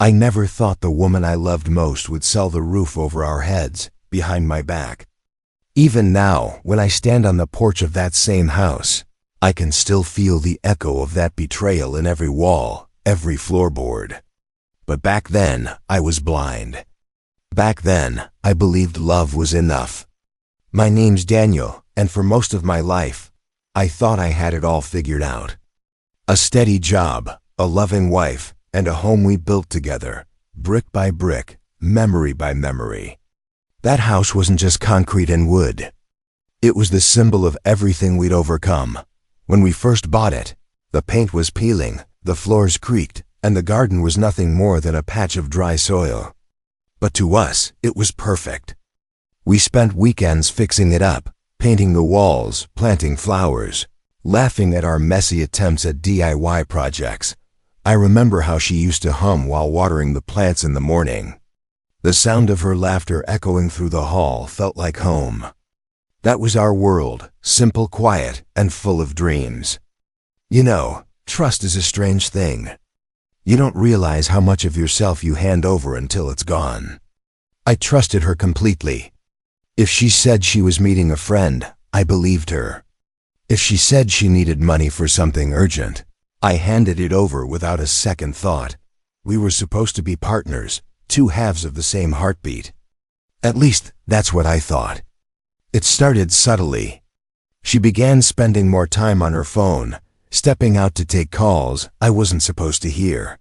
I never thought the woman I loved most would sell the roof over our heads, behind my back. Even now, when I stand on the porch of that same house, I can still feel the echo of that betrayal in every wall, every floorboard. But back then, I was blind. Back then, I believed love was enough. My name's Daniel, and for most of my life, I thought I had it all figured out. A steady job, a loving wife, and a home we built together, brick by brick, memory by memory. That house wasn't just concrete and wood. It was the symbol of everything we'd overcome. When we first bought it, the paint was peeling, the floors creaked, and the garden was nothing more than a patch of dry soil. But to us, it was perfect. We spent weekends fixing it up, painting the walls, planting flowers, laughing at our messy attempts at DIY projects. I remember how she used to hum while watering the plants in the morning. The sound of her laughter echoing through the hall felt like home. That was our world, simple, quiet, and full of dreams. You know, trust is a strange thing. You don't realize how much of yourself you hand over until it's gone. I trusted her completely. If she said she was meeting a friend, I believed her. If she said she needed money for something urgent, I handed it over without a second thought. We were supposed to be partners, two halves of the same heartbeat. At least, that's what I thought. It started subtly. She began spending more time on her phone, stepping out to take calls I wasn't supposed to hear.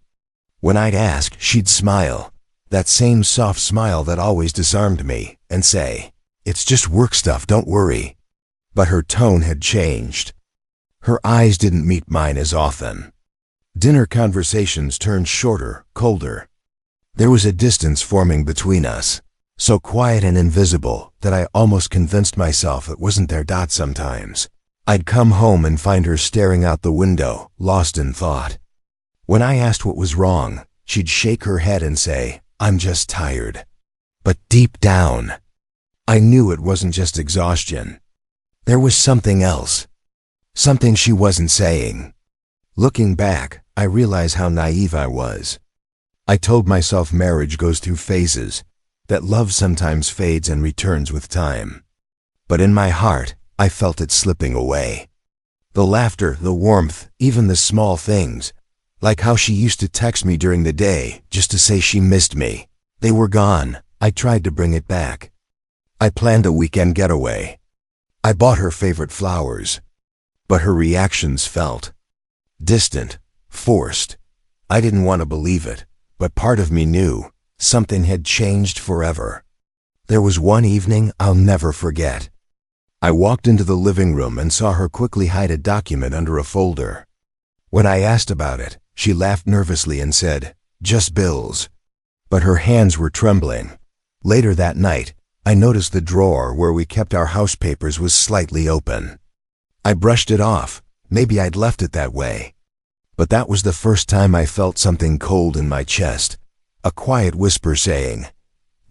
When I'd ask, she'd smile, that same soft smile that always disarmed me, and say, "It's just work stuff, don't worry." But her tone had changed. Her eyes didn't meet mine as often. Dinner conversations turned shorter, colder. There was a distance forming between us, so quiet and invisible that I almost convinced myself it wasn't there. Sometimes I'd come home and find her staring out the window, lost in thought. When I asked what was wrong, she'd shake her head and say, "I'm just tired." But deep down, I knew it wasn't just exhaustion. There was something else. Something she wasn't saying. Looking back, I realize how naive I was. I told myself marriage goes through phases, that love sometimes fades and returns with time. But in my heart, I felt it slipping away. The laughter, the warmth, even the small things, like how she used to text me during the day just to say she missed me, they were gone. I tried to bring it back. I planned a weekend getaway. I bought her favorite flowers. But her reactions felt distant, forced. I didn't want to believe it, but part of me knew something had changed forever. There was one evening I'll never forget. I walked into the living room and saw her quickly hide a document under a folder. When I asked about it, she laughed nervously and said, "Just bills." But her hands were trembling. Later that night, I noticed the drawer where we kept our house papers was slightly open. I brushed it off. Maybe I'd left it that way. But that was the first time I felt something cold in my chest, a quiet whisper saying,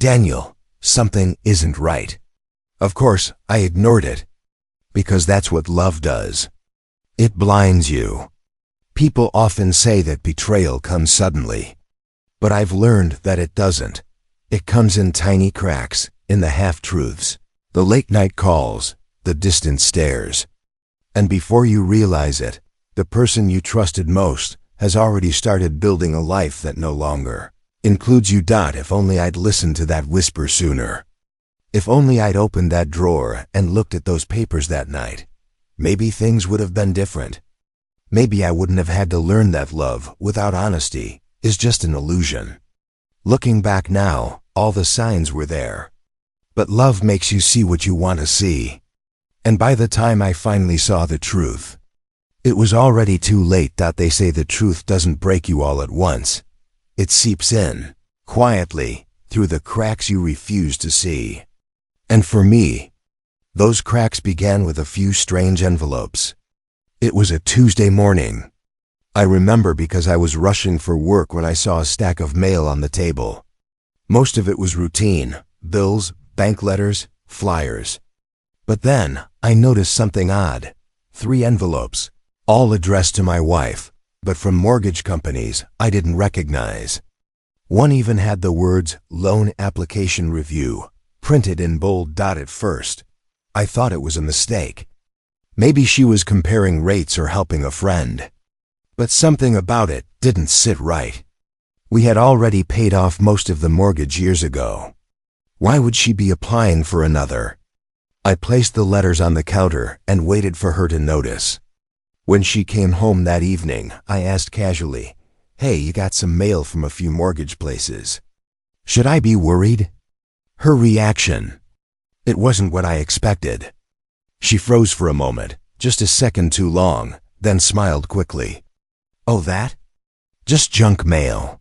"Daniel, something isn't right." Of course, I ignored it, because that's what love does. It blinds you. People often say that betrayal comes suddenly, but I've learned that it doesn't. It comes in tiny cracks, in the half-truths, the late-night calls, the distant stares. And before you realize it, the person you trusted most has already started building a life that no longer includes you. If only I'd listened to that whisper sooner. If only I'd opened that drawer and looked at those papers that night, maybe things would have been different. Maybe I wouldn't have had to learn that love, without honesty, is just an illusion. Looking back now, all the signs were there. But love makes you see what you want to see. And by the time I finally saw the truth, it was already too late. They say the truth doesn't break you all at once. It seeps in, quietly, through the cracks you refuse to see. And for me, those cracks began with a few strange envelopes. It was a Tuesday morning. I remember because I was rushing for work when I saw a stack of mail on the table. Most of it was routine, bills, bank letters, flyers. But then, I noticed something odd. 3 envelopes, all addressed to my wife, but from mortgage companies I didn't recognize. One even had the words "Loan Application Review" printed in bold dot at first. I thought it was a mistake. Maybe she was comparing rates or helping a friend. But something about it didn't sit right. We had already paid off most of the mortgage years ago. Why would she be applying for another? I placed the letters on the counter and waited for her to notice. When she came home that evening, I asked casually, "Hey, you got some mail from a few mortgage places. Should I be worried?" Her reaction. It wasn't what I expected. She froze for a moment, just a second too long, then smiled quickly. "Oh, that? Just junk mail.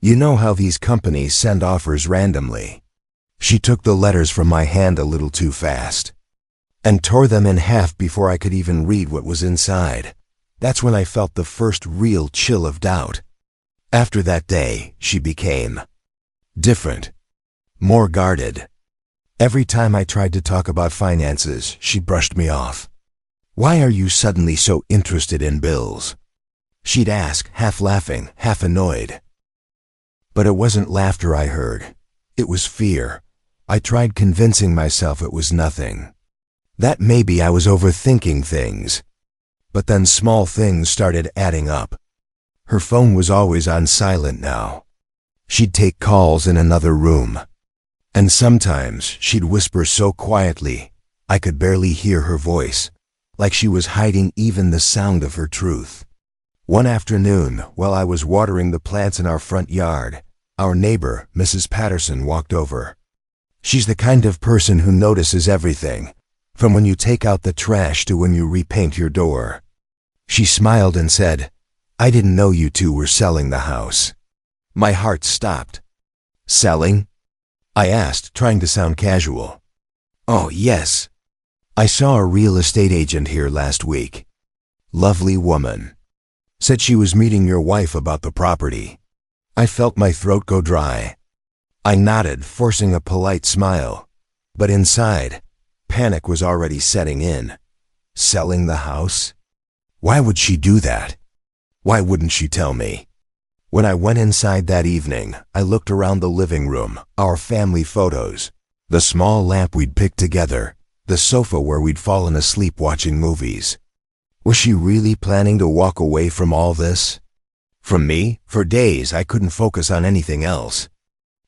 You know how these companies send offers randomly." She took the letters from my hand a little too fast and tore them in half before I could even read what was inside. That's when I felt the first real chill of doubt. After that day, she became different, more guarded. Every time I tried to talk about finances, she brushed me off. "Why are you suddenly so interested in bills?" She'd ask, half laughing, half annoyed. But it wasn't laughter I heard. It was fear. I tried convincing myself it was nothing. That maybe I was overthinking things. But then small things started adding up. Her phone was always on silent now. She'd take calls in another room. And sometimes she'd whisper so quietly, I could barely hear her voice, like she was hiding even the sound of her truth. One afternoon, while I was watering the plants in our front yard, our neighbor, Mrs. Patterson, walked over. She's the kind of person who notices everything, from when you take out the trash to when you repaint your door. She smiled and said, "I didn't know you two were selling the house." My heart stopped. "Selling?" I asked, trying to sound casual. "Oh, yes. I saw a real estate agent here last week. Lovely woman. Said she was meeting your wife about the property." I felt my throat go dry. I nodded, forcing a polite smile. But inside, panic was already setting in. Selling the house? Why would she do that? Why wouldn't she tell me? When I went inside that evening, I looked around the living room, our family photos, the small lamp we'd picked together, the sofa where we'd fallen asleep watching movies. Was she really planning to walk away from all this? From me? For days, I couldn't focus on anything else.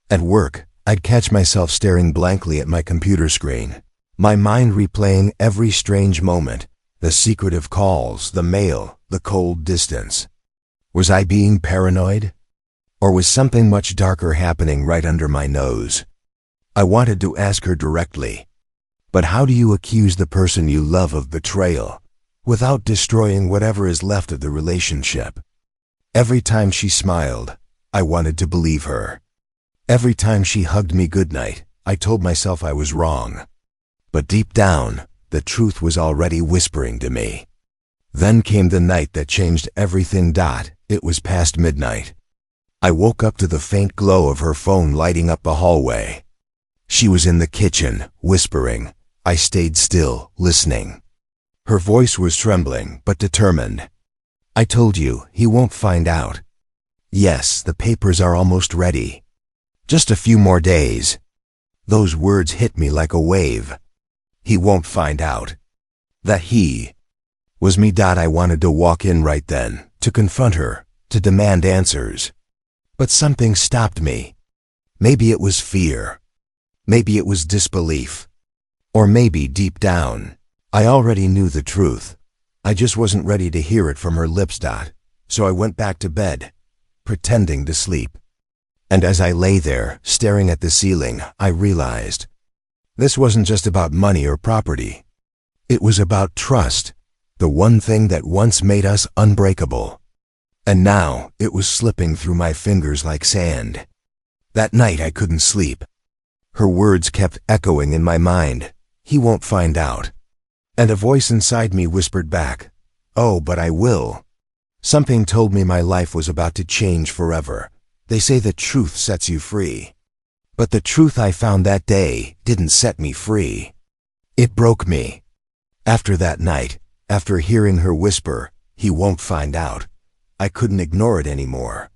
At work, I'd catch myself staring blankly at my computer screen, my mind replaying every strange moment, the secretive calls, the mail, the cold distance. Was I being paranoid? Or was something much darker happening right under my nose? I wanted to ask her directly. But how do you accuse the person you love of betrayal without destroying whatever is left of the relationship? Every time she smiled, I wanted to believe her. Every time she hugged me goodnight, I told myself I was wrong. But deep down, the truth was already whispering to me. Then came the night that changed everything. It was past midnight. I woke up to the faint glow of her phone lighting up the hallway. She was in the kitchen, whispering. I stayed still, listening. Her voice was trembling, but determined. "I told you, he won't find out. Yes, the papers are almost ready. Just a few more days." Those words hit me like a wave. He won't find out. That he was me. I wanted to walk in right then, to confront her, to demand answers. But something stopped me. Maybe it was fear. Maybe it was disbelief. Or maybe deep down, I already knew the truth. I just wasn't ready to hear it from her lips. So I went back to bed, pretending to sleep. And as I lay there, staring at the ceiling, I realized this wasn't just about money or property. It was about trust, the one thing that once made us unbreakable. And now it was slipping through my fingers like sand. That night I couldn't sleep. Her words kept echoing in my mind. He won't find out. And a voice inside me whispered back, "Oh, but I will." Something told me my life was about to change forever. They say the truth sets you free. But the truth I found that day didn't set me free. It broke me. After that night, after hearing her whisper, "He won't find out," I couldn't ignore it anymore.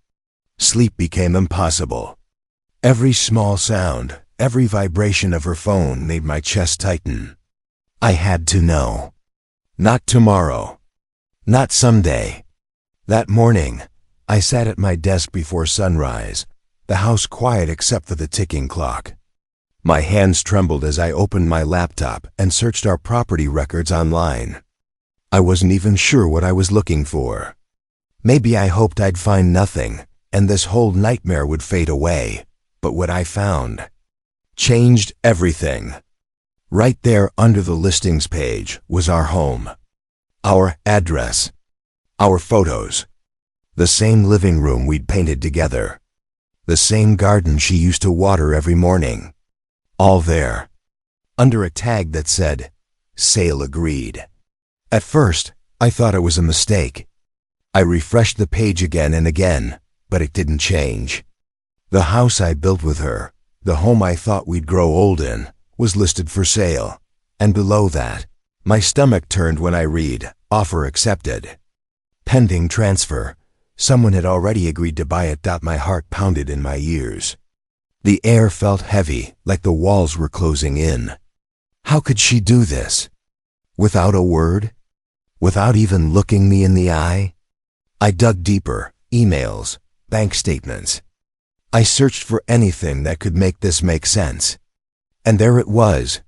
Sleep became impossible. Every small sound, every vibration of her phone made my chest tighten. I had to know. Not tomorrow. Not someday. That morning, I sat at my desk before sunrise, the house quiet except for the ticking clock. My hands trembled as I opened my laptop and searched our property records online. I wasn't even sure what I was looking for. Maybe I hoped I'd find nothing, and this whole nightmare would fade away. But what I found changed everything. Right there under the listings page was our home. Our address. Our photos. The same living room we'd painted together. The same garden she used to water every morning. All there. Under a tag that said, "Sale agreed." At first, I thought it was a mistake. I refreshed the page again and again, but it didn't change. The house I built with her, the home I thought we'd grow old in, was listed for sale. And below that, my stomach turned when I read, "Offer accepted." Pending transfer. Someone had already agreed to buy it. My heart pounded in my ears. The air felt heavy, like the walls were closing in. How could she do this? Without a word? Without even looking me in the eye? I dug deeper. Emails, bank statements. I searched for anything that could make this make sense. And there it was,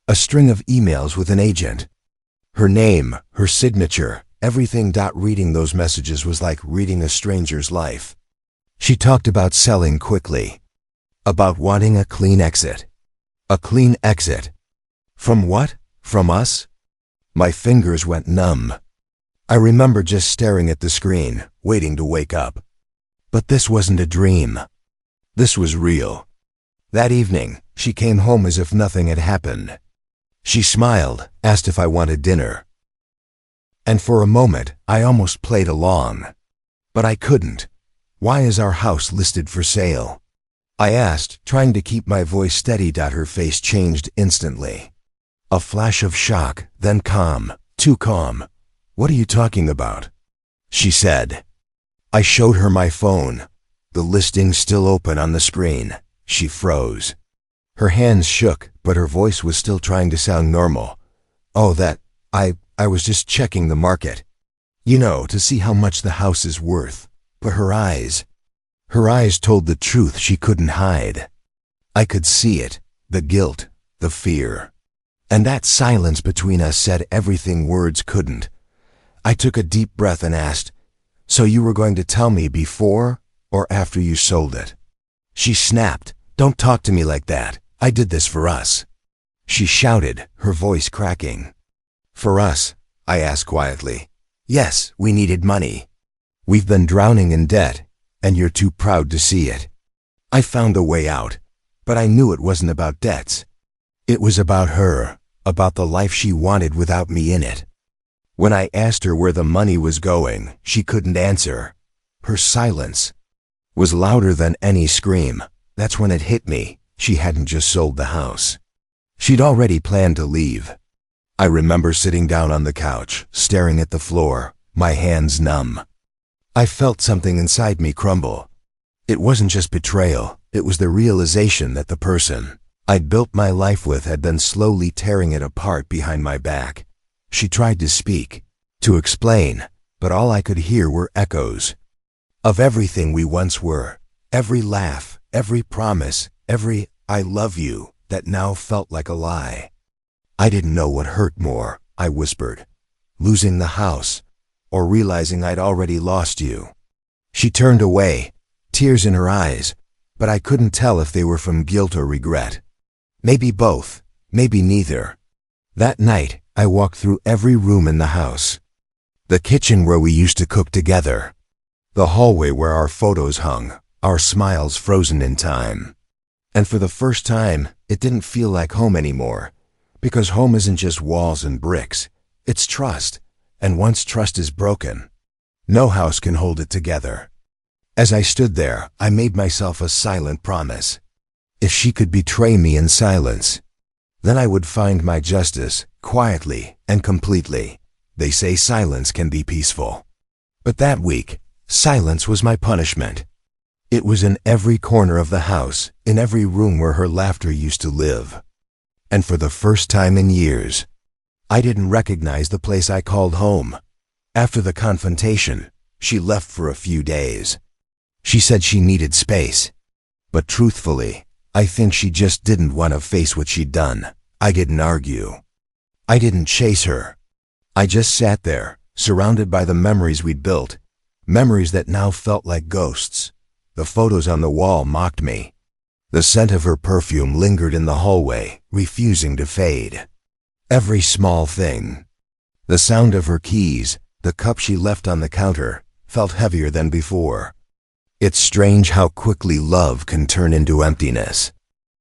a string of emails with an agent. Her name, her signature, everything. Reading those messages was like reading a stranger's life. She talked about selling quickly. About wanting a clean exit. A clean exit. From what? From us? My fingers went numb. I remember just staring at the screen, waiting to wake up. But this wasn't a dream. This was real. That evening, she came home as if nothing had happened. She smiled, asked if I wanted dinner. And for a moment, I almost played along. But I couldn't. "Why is our house listed for sale?" I asked, trying to keep my voice steady. Her face changed instantly. A flash of shock, then calm, too calm. "What are you talking about?" she said. I showed her my phone. The listing still open on the screen. She froze. Her hands shook, but her voice was still trying to sound normal. "Oh, I was just checking the market. You know, to see how much the house is worth." But her eyes told the truth she couldn't hide. I could see it, the guilt, the fear. And that silence between us said everything words couldn't. I took a deep breath and asked, "So you were going to tell me before or after you sold it?" She snapped, "Don't talk to me like that. I did this for us." She shouted, her voice cracking. "For us?" I asked quietly. "Yes, we needed money. We've been drowning in debt, and you're too proud to see it." I found a way out, but I knew it wasn't about debts. It was about her, about the life she wanted without me in it. When I asked her where the money was going, she couldn't answer. Her silence was louder than any scream. That's when it hit me. She hadn't just sold the house. She'd already planned to leave. I remember sitting down on the couch, staring at the floor, my hands numb. I felt something inside me crumble. It wasn't just betrayal, it was the realization that the person I'd built my life with had been slowly tearing it apart behind my back. She tried to speak, to explain, but all I could hear were echoes of everything we once were, every laugh, every promise, every "I love you" that now felt like a lie. I didn't know what hurt more, I whispered, losing the house, or realizing I'd already lost you. She turned away, tears in her eyes, but I couldn't tell if they were from guilt or regret. Maybe both, maybe neither. That night, I walked through every room in the house. The kitchen where we used to cook together. The hallway where our photos hung, our smiles frozen in time. And for the first time, it didn't feel like home anymore. Because home isn't just walls and bricks. It's trust. And once trust is broken, no house can hold it together. As I stood there, I made myself a silent promise. If she could betray me in silence, then I would find my justice, quietly and completely. They say silence can be peaceful. But that week, silence was my punishment. It was in every corner of the house, in every room where her laughter used to live. And for the first time in years, I didn't recognize the place I called home. After the confrontation, she left for a few days. She said she needed space. But truthfully, I think she just didn't want to face what she'd done. I didn't argue. I didn't chase her. I just sat there, surrounded by the memories we'd built, memories that now felt like ghosts. The photos on the wall mocked me. The scent of her perfume lingered in the hallway, refusing to fade. Every small thing. The sound of her keys, the cup she left on the counter, felt heavier than before. It's strange how quickly love can turn into emptiness.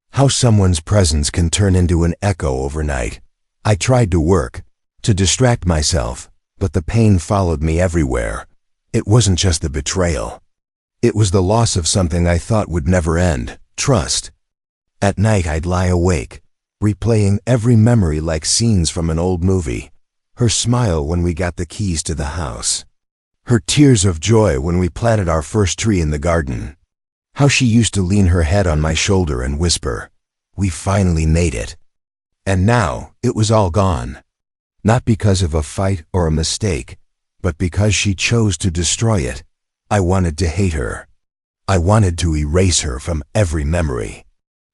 How someone's presence can turn into an echo overnight. I tried to work, to distract myself, but the pain followed me everywhere. It wasn't just the betrayal. It was the loss of something I thought would never end, trust. At night I'd lie awake, replaying every memory like scenes from an old movie. Her smile when we got the keys to the house. Her tears of joy when we planted our first tree in the garden. How she used to lean her head on my shoulder and whisper, "We finally made it." And now it was all gone. Not because of a fight or a mistake, but because she chose to destroy it. I wanted to hate her. I wanted to erase her from every memory.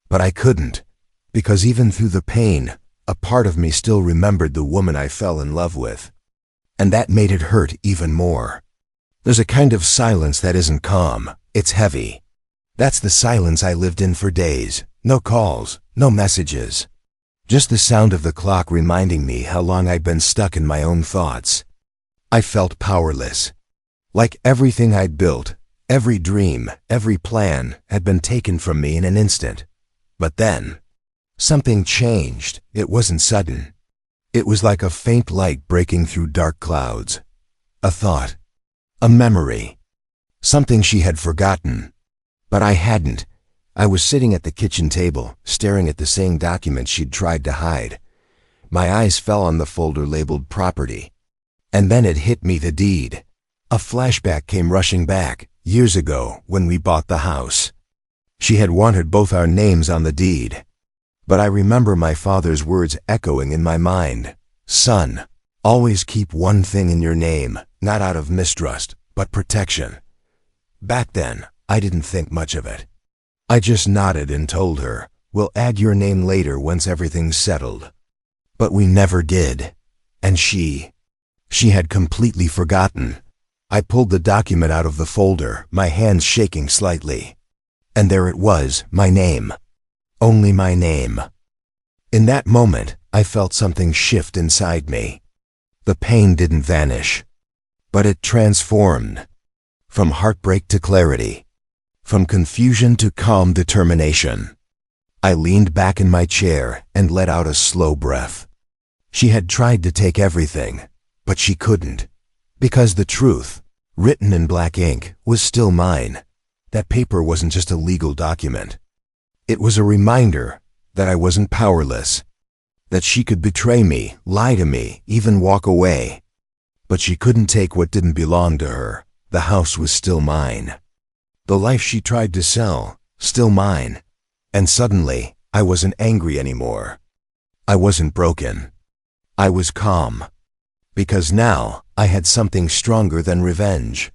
But I couldn't, because even through the pain, a part of me still remembered the woman I fell in love with. And that made it hurt even more. There's a kind of silence that isn't calm, it's heavy. That's the silence I lived in for days. No calls, no messages. Just the sound of the clock reminding me how long I'd been stuck in my own thoughts. I felt powerless. Like everything I'd built, every dream, every plan had been taken from me in an instant. But then, something changed. It wasn't sudden. It was like a faint light breaking through dark clouds. A thought. A memory. Something she had forgotten. But I hadn't. I was sitting at the kitchen table, staring at the same document she'd tried to hide. My eyes fell on the folder labeled property. And then it hit me, the deed. A flashback came rushing back, years ago, when we bought the house. She had wanted both our names on the deed. But I remember my father's words echoing in my mind. "Son, always keep one thing in your name, not out of mistrust, but protection." Back then, I didn't think much of it. I just nodded and told her, "We'll add your name later once everything's settled." But we never did. And she had completely forgotten. I pulled the document out of the folder, my hands shaking slightly. And there it was, my name. Only my name. In that moment, I felt something shift inside me. The pain didn't vanish, but it transformed. From heartbreak to clarity. From confusion to calm determination. I leaned back in my chair and let out a slow breath. She had tried to take everything, but she couldn't. Because the truth, written in black ink, was still mine. That paper wasn't just a legal document. It was a reminder that I wasn't powerless. That she could betray me, lie to me, even walk away. But she couldn't take what didn't belong to her. The house was still mine. The life she tried to sell, still mine. And suddenly, I wasn't angry anymore. I wasn't broken. I was calm. Because now, I had something stronger than revenge.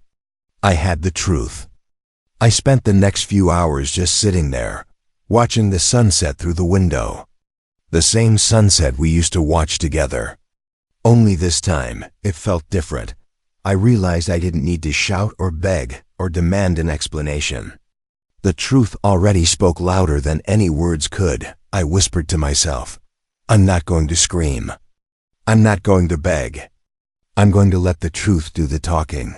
I had the truth. I spent the next few hours just sitting there, watching the sunset through the window. The same sunset we used to watch together. Only this time, it felt different. I realized I didn't need to shout or beg or demand an explanation. The truth already spoke louder than any words could. I whispered to myself, "I'm not going to scream. I'm not going to beg. I'm going to let the truth do the talking."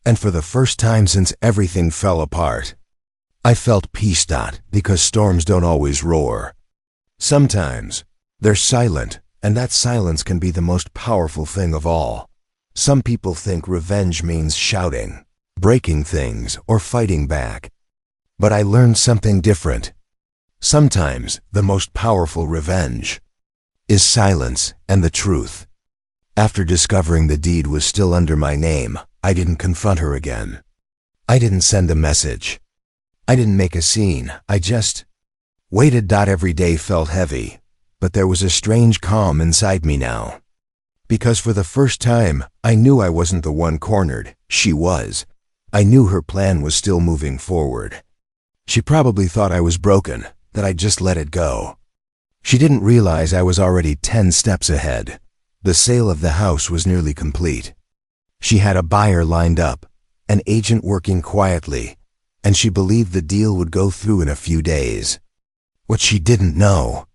And for the first time since everything fell apart, I felt peace, because storms don't always roar. Sometimes, they're silent, and that silence can be the most powerful thing of all. Some people think revenge means shouting, breaking things, or fighting back. But I learned something different. Sometimes, the most powerful revenge is silence and the truth. After discovering the deed was still under my name, I didn't confront her again. I didn't send a message. I didn't make a scene, I just waited. Every day felt heavy, but there was a strange calm inside me now. Because for the first time, I knew I wasn't the one cornered, she was. I knew her plan was still moving forward. She probably thought I was broken, that I'd just let it go. She didn't realize I was already 10 steps ahead. The sale of the house was nearly complete. She had a buyer lined up, an agent working quietly, and she believed the deal would go through in a few days. What she didn't know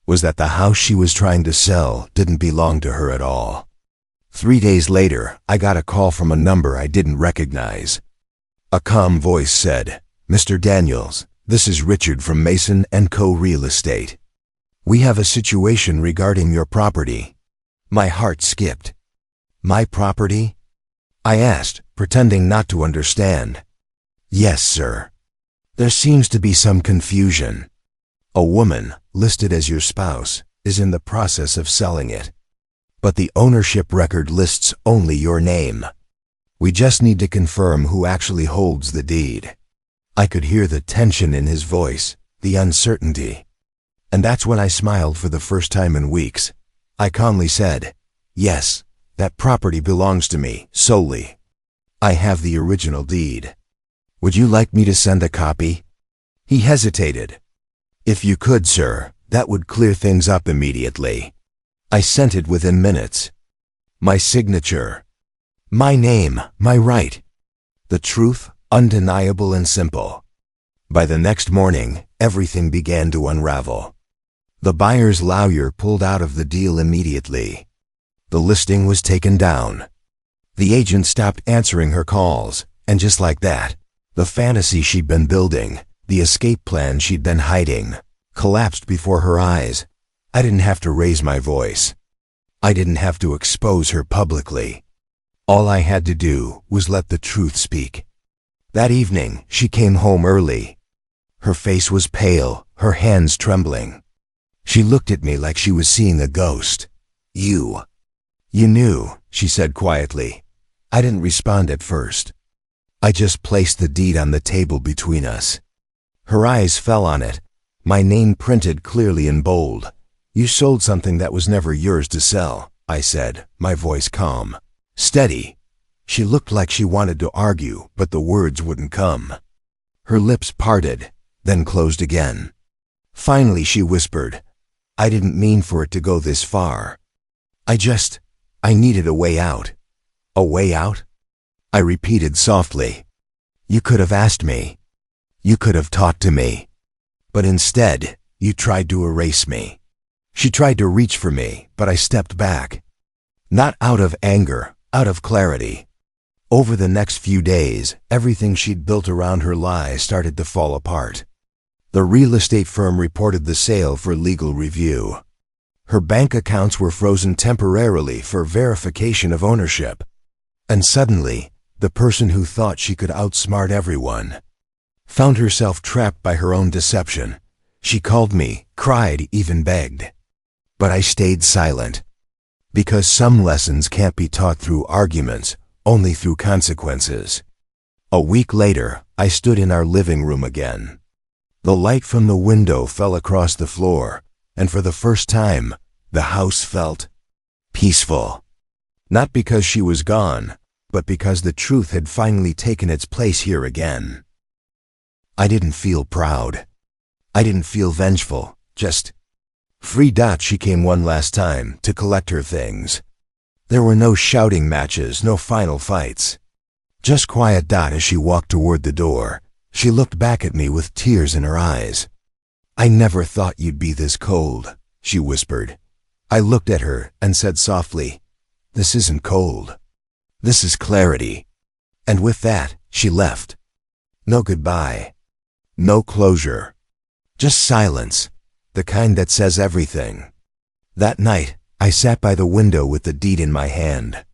was that the house she was trying to sell didn't belong to her at all. 3 days later, I got a call from a number I didn't recognize. A calm voice said, "Mr. Daniels, this is Richard from Mason & Co. Real Estate. We have a situation regarding your property." My heart skipped. "My property?" I asked, pretending not to understand. "Yes, sir. There seems to be some confusion. A woman, listed as your spouse, is in the process of selling it. But the ownership record lists only your name. We just need to confirm who actually holds the deed." I could hear the tension in his voice, the uncertainty. And that's when I smiled for the first time in weeks. I calmly said, "Yes, that property belongs to me, solely. I have the original deed. Would you like me to send a copy?" He hesitated. "If you could, sir, that would clear things up immediately." I sent it within minutes. My signature. My name, my right. The truth, undeniable and simple. By the next morning, everything began to unravel. The buyer's lawyer pulled out of the deal immediately. The listing was taken down. The agent stopped answering her calls, and just like that, the fantasy she'd been building, the escape plan she'd been hiding, collapsed before her eyes. I didn't have to raise my voice. I didn't have to expose her publicly. All I had to do was let the truth speak. That evening, she came home early. Her face was pale, her hands trembling. She looked at me like she was seeing a ghost. You knew," she said quietly. I didn't respond at first. I just placed the deed on the table between us. Her eyes fell on it, my name printed clearly in bold. "You sold something that was never yours to sell," I said, my voice calm, steady. She looked like she wanted to argue, but the words wouldn't come. Her lips parted, then closed again. Finally she whispered, "I didn't mean for it to go this far. I needed a way out." "A way out?" I repeated softly. "You could have asked me. You could have talked to me. But instead, you tried to erase me." She tried to reach for me, but I stepped back. Not out of anger, out of clarity. Over the next few days, everything she'd built around her lie started to fall apart. The real estate firm reported the sale for legal review. Her bank accounts were frozen temporarily for verification of ownership. And suddenly, the person who thought she could outsmart everyone found herself trapped by her own deception. She called me, cried, even begged. But I stayed silent. Because some lessons can't be taught through arguments, only through consequences. A week later, I stood in our living room again. The light from the window fell across the floor, and for the first time, the house felt peaceful. Not because she was gone, but because the truth had finally taken its place here again. I didn't feel proud. I didn't feel vengeful, just free. She came one last time to collect her things. There were no shouting matches, no final fights. Just quiet. As she walked toward the door, she looked back at me with tears in her eyes. "I never thought you'd be this cold," she whispered. I looked at her and said softly, "This isn't cold. This is clarity." And with that, she left. No goodbye. No closure. Just silence, the kind that says everything. That night, I sat by the window with the deed in my hand.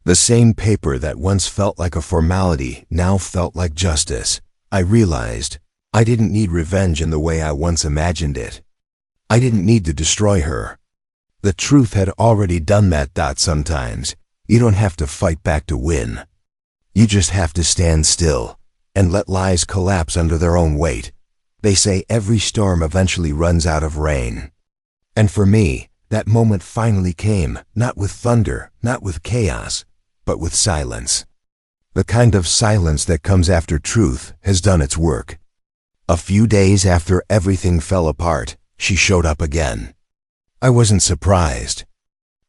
The same paper that once felt like a formality now felt like justice. I realized I didn't need revenge in the way I once imagined it. I didn't need to destroy her. The truth had already done that. Sometimes, you don't have to fight back to win. You just have to stand still and let lies collapse under their own weight. They say every storm eventually runs out of rain. And for me, that moment finally came, not with thunder, not with chaos, but with silence. The kind of silence that comes after truth has done its work. A few days after everything fell apart, she showed up again. I wasn't surprised.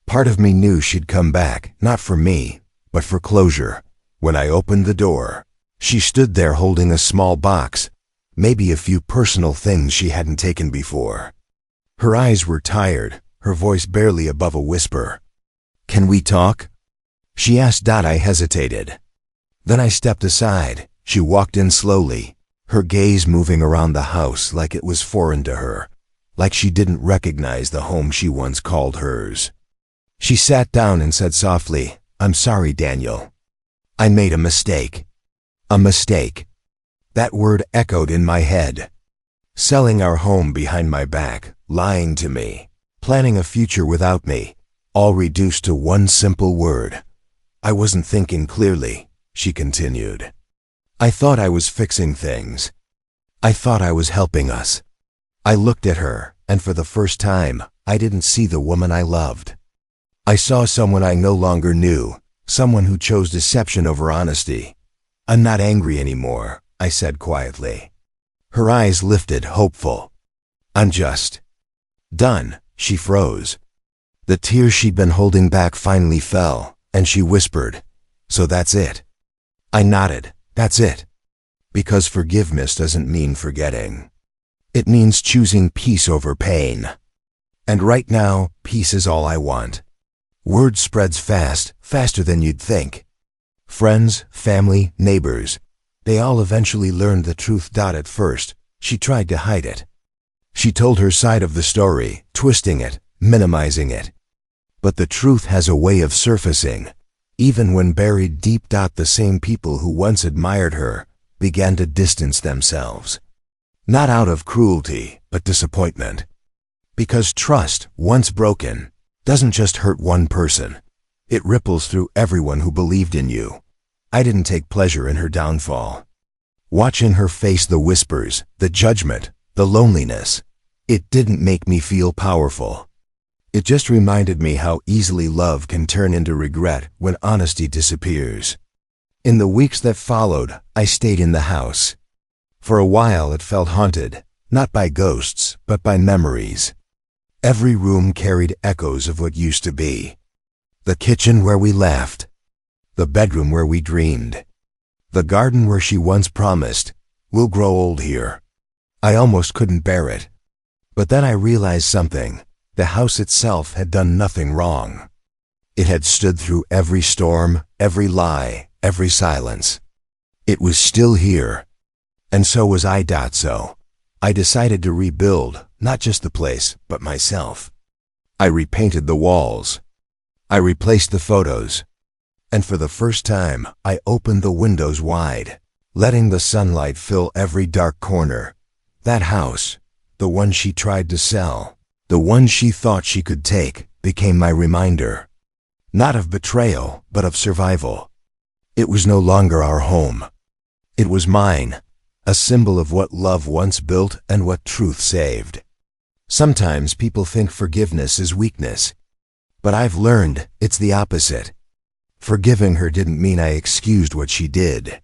Part of me knew she'd come back, not for me, but for closure. When I opened the door, she stood there holding a small box, maybe a few personal things she hadn't taken before. Her eyes were tired, her voice barely above a whisper. "Can we talk?" she asked. I hesitated. Then I stepped aside. She walked in slowly, her gaze moving around the house like it was foreign to her, like she didn't recognize the home she once called hers. She sat down and said softly, "I'm sorry, Daniel. I made a mistake." A mistake. That word echoed in my head. Selling our home behind my back, lying to me, planning a future without me, all reduced to one simple word. "I wasn't thinking clearly," she continued. "I thought I was fixing things. I thought I was helping us." I looked at her, and for the first time, I didn't see the woman I loved. I saw someone I no longer knew, someone who chose deception over honesty. "I'm not angry anymore," I said quietly. Her eyes lifted, hopeful. "I'm just done." She froze. The tears she'd been holding back finally fell, and she whispered, "So that's it?" I nodded. "That's it." Because forgiveness doesn't mean forgetting. It means choosing peace over pain. And right now, peace is all I want. Word spreads fast, faster than you'd think. Friends, family, neighbors, they all eventually learned the truth. At first, she tried to hide it. She told her side of the story, twisting it, minimizing it. But the truth has a way of surfacing. Even when buried deep. The same people who once admired her began to distance themselves. Not out of cruelty, but disappointment. Because trust, once broken, doesn't just hurt one person. It ripples through everyone who believed in you. I didn't take pleasure in her downfall. Watching her face the whispers, the judgment, the loneliness, it didn't make me feel powerful. It just reminded me how easily love can turn into regret when honesty disappears. In the weeks that followed, I stayed in the house. For a while it felt haunted, not by ghosts, but by memories. Every room carried echoes of what used to be. The kitchen where we laughed. The bedroom where we dreamed. The garden where she once promised, "We'll grow old here." I almost couldn't bear it. But then I realized something. The house itself had done nothing wrong. It had stood through every storm, every lie, every silence. It was still here. And so was I. So I decided to rebuild, not just the place, but myself. I repainted the walls. I replaced the photos. And for the first time, I opened the windows wide, letting the sunlight fill every dark corner. That house, the one she tried to sell, the one she thought she could take, became my reminder. Not of betrayal, but of survival. It was no longer our home. It was mine, a symbol of what love once built and what truth saved. Sometimes people think forgiveness is weakness, but I've learned it's the opposite. Forgiving her didn't mean I excused what she did.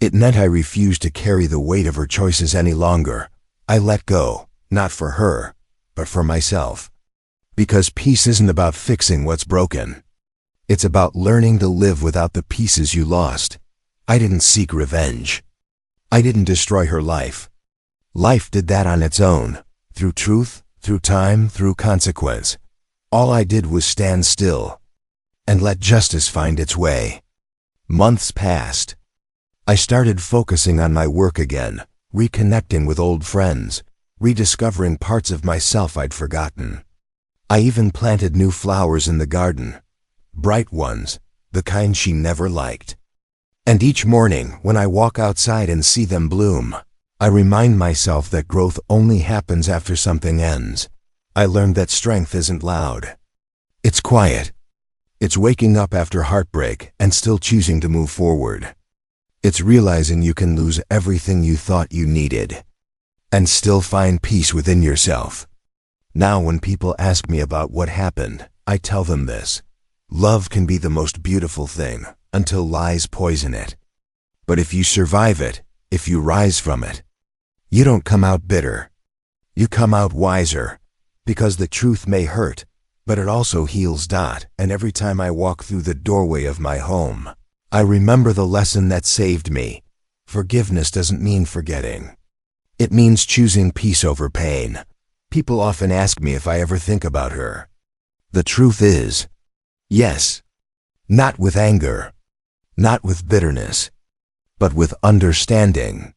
It meant I refused to carry the weight of her choices any longer. I let go, not for her, but for myself. Because peace isn't about fixing what's broken. It's about learning to live without the pieces you lost. I didn't seek revenge. I didn't destroy her life. Life did that on its own, through truth, through time, through consequence. All I did was stand still and let justice find its way. Months passed. I started focusing on my work again, reconnecting with old friends, rediscovering parts of myself I'd forgotten. I even planted new flowers in the garden, bright ones, the kind she never liked. And each morning, when I walk outside and see them bloom, I remind myself that growth only happens after something ends. I learned that strength isn't loud. It's quiet. It's waking up after heartbreak and still choosing to move forward. It's realizing you can lose everything you thought you needed and still find peace within yourself. Now when people ask me about what happened, I tell them this. Love can be the most beautiful thing until lies poison it. But if you survive it, if you rise from it, you don't come out bitter. You come out wiser, because the truth may hurt, but it also heals. And every time I walk through the doorway of my home, I remember the lesson that saved me. Forgiveness doesn't mean forgetting. It means choosing peace over pain. People often ask me if I ever think about her. The truth is, yes. Not with anger, not with bitterness, but with understanding.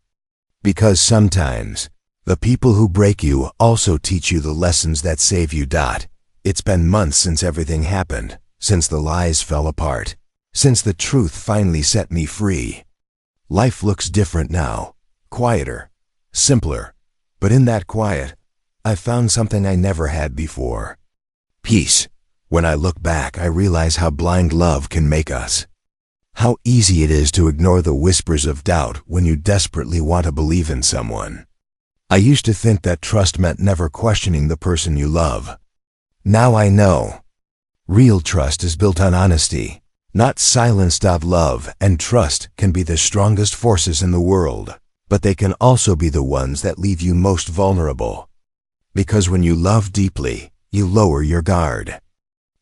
Because sometimes, the people who break you also teach you the lessons that save you. It's been months since everything happened, since the lies fell apart, since the truth finally set me free. Life looks different now, quieter, simpler, but in that quiet, I found something I never had before. Peace. When I look back, I realize how blind love can make us. How easy it is to ignore the whispers of doubt when you desperately want to believe in someone. I used to think that trust meant never questioning the person you love. Now I know. Real trust is built on honesty, not silence. Love and trust can be the strongest forces in the world, but they can also be the ones that leave you most vulnerable. Because when you love deeply, you lower your guard.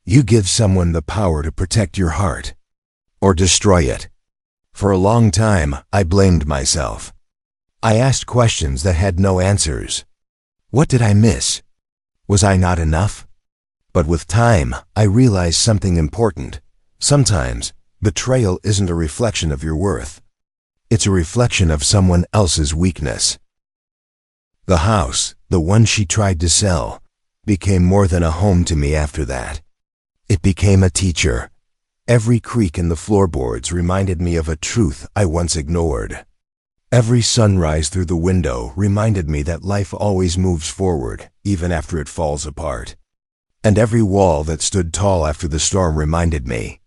You give someone the power to protect your heart, or destroy it. For a long time, I blamed myself. I asked questions that had no answers. What did I miss? Was I not enough? But with time, I realized something important. Sometimes, betrayal isn't a reflection of your worth. It's a reflection of someone else's weakness. The house, the one she tried to sell, became more than a home to me after that. It became a teacher. Every creak in the floorboards reminded me of a truth I once ignored. Every sunrise through the window reminded me that life always moves forward, even after it falls apart. And every wall that stood tall after the storm reminded me,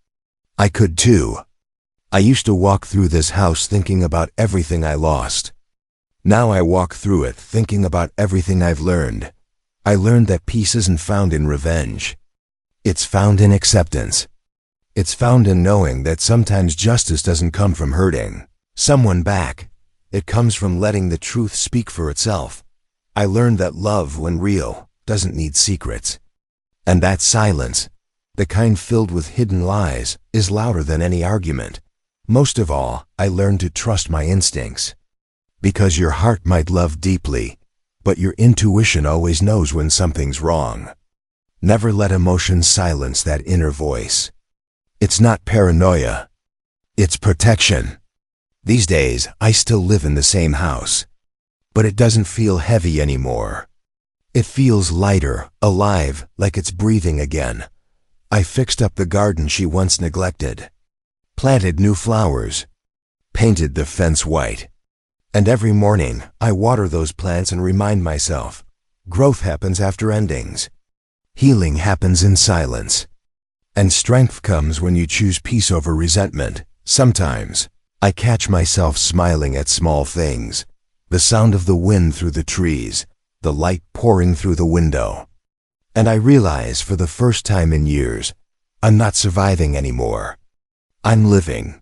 I could too. I used to walk through this house thinking about everything I lost. Now I walk through it thinking about everything I've learned. I learned that peace isn't found in revenge. It's found in acceptance. It's found in knowing that sometimes justice doesn't come from hurting someone back. It comes from letting the truth speak for itself. I learned that love, when real, doesn't need secrets. And that silence, the kind filled with hidden lies, is louder than any argument. Most of all, I learned to trust my instincts. Because your heart might love deeply, but your intuition always knows when something's wrong. Never let emotion silence that inner voice. It's not paranoia. It's protection. These days, I still live in the same house. But it doesn't feel heavy anymore. It feels lighter, alive, like it's breathing again. I fixed up the garden she once neglected. Planted new flowers. Painted the fence white. And every morning, I water those plants and remind myself, growth happens after endings. Healing happens in silence. And strength comes when you choose peace over resentment. Sometimes, I catch myself smiling at small things. The sound of the wind through the trees, the light pouring through the window. And I realize for the first time in years, I'm not surviving anymore. I'm living.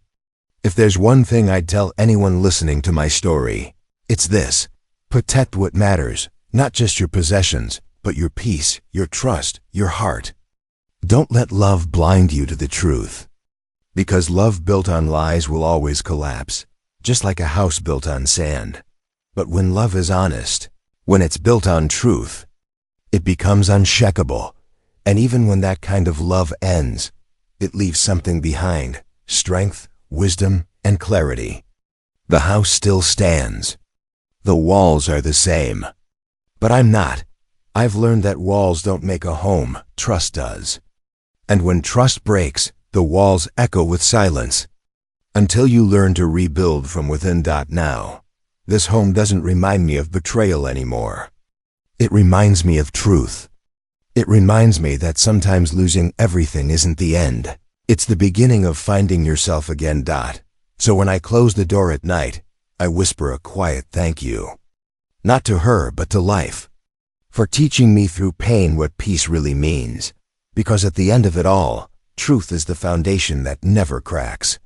If there's one thing I'd tell anyone listening to my story, it's this. Protect what matters, not just your possessions, but your peace, your trust, your heart. Don't let love blind you to the truth. Because love built on lies will always collapse, just like a house built on sand. But when love is honest, when it's built on truth, it becomes unshakable. And even when that kind of love ends, it leaves something behind, strength, wisdom, and clarity. The house still stands. The walls are the same. But I'm not. I've learned that walls don't make a home, trust does. And when trust breaks, the walls echo with silence. Until you learn to rebuild from within. Now, this home doesn't remind me of betrayal anymore. It reminds me of truth. It reminds me that sometimes losing everything isn't the end. It's the beginning of finding yourself again. So when I close the door at night, I whisper a quiet thank you. Not to her, but to life, for teaching me through pain what peace really means. Because at the end of it all, truth is the foundation that never cracks.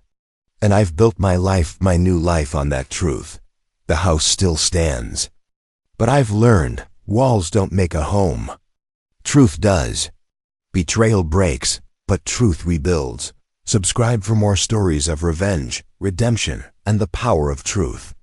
And I've built my life, my new life, on that truth. The house still stands. But I've learned, walls don't make a home. Truth does. Betrayal breaks, but truth rebuilds. Subscribe for more stories of revenge, redemption, and the power of truth.